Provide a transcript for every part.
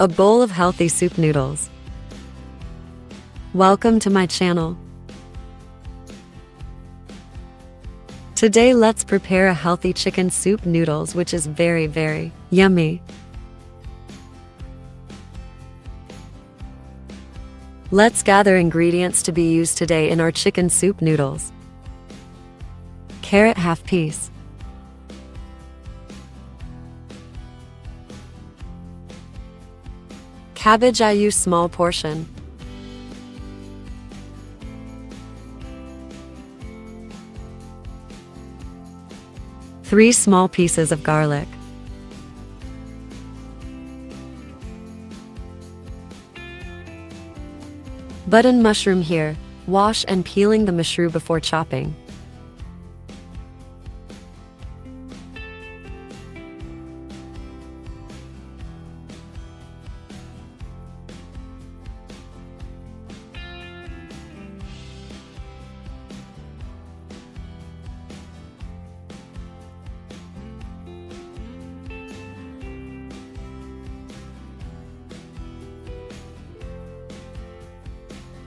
A bowl of healthy soup noodles. Welcome to my channel. Today let's prepare a healthy chicken soup noodles which is very yummy. Let's gather ingredients to be used today in our chicken soup noodles. Carrot half piece. Cabbage I use small portion. Three small pieces of garlic. Button mushroom here. Wash and peeling the mushroom before chopping.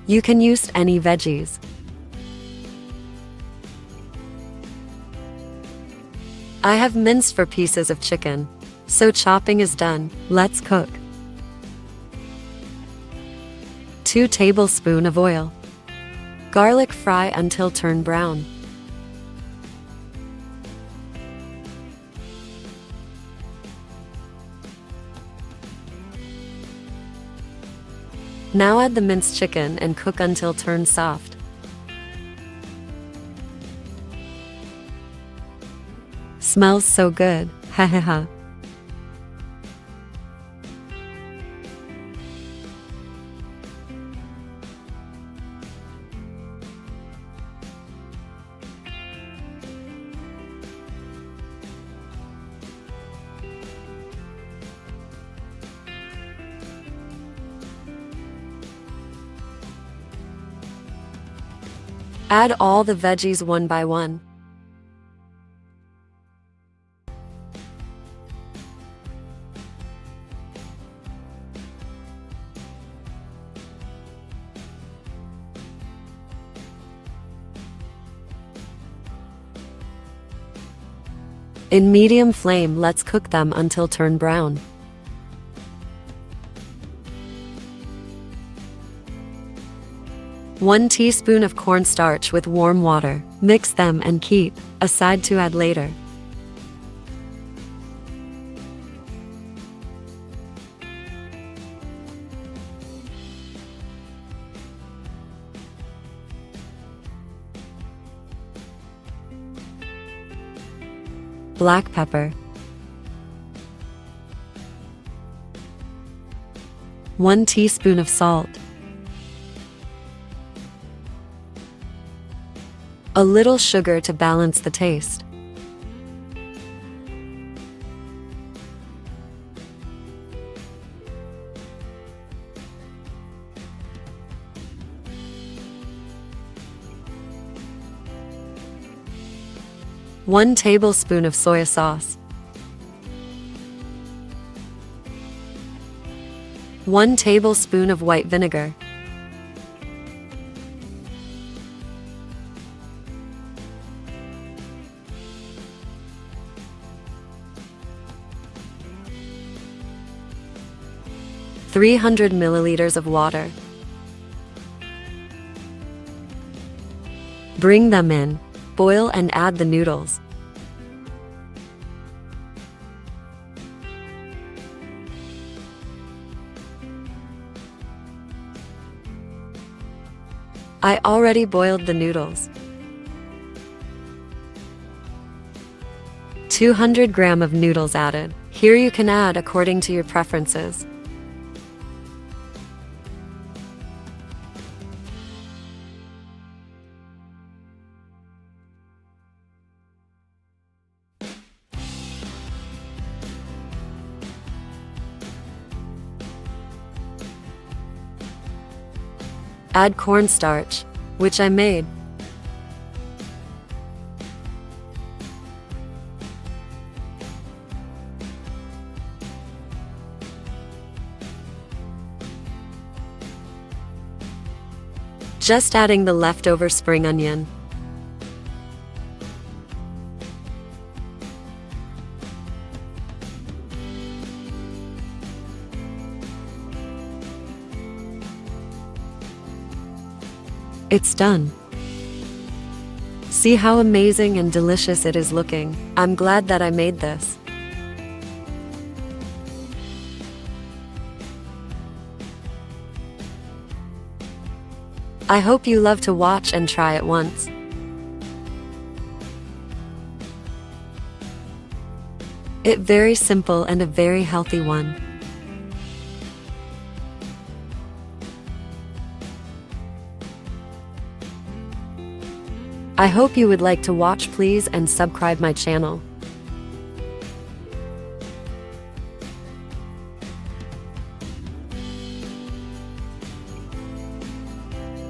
You can use any veggies. I have minced 4 pieces of chicken, so chopping is done. Let's cook. 2 tablespoons of oil. Garlic fry until turn brown. Now add the minced chicken and cook until turn soft. Smells so good, ha ha ha. Add all the veggies one by one. In medium flame, let's cook them until turn brown. One teaspoon of cornstarch with warm water. Mix them and keep aside to add later. Black pepper. 1 teaspoon of salt. A little sugar to balance the taste. One tablespoon of soy sauce. 1 tablespoon of white vinegar. $300 milliliters of water. Bring them in, boil and add the noodles. I already boiled the noodles. 200 grams of noodles added. Here you can add according to your preferences. Add cornstarch, which I made. Just adding the leftover spring onion. It's done. See how amazing and delicious it is looking. I'm glad that I made this. I hope you love to watch and try it once. It's very simple and a very healthy one. I hope you would like to watch, please, and subscribe my channel.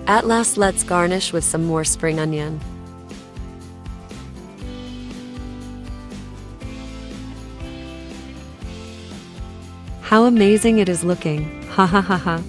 At last, let's garnish with some more spring onion. How amazing it is looking. Ha ha ha ha.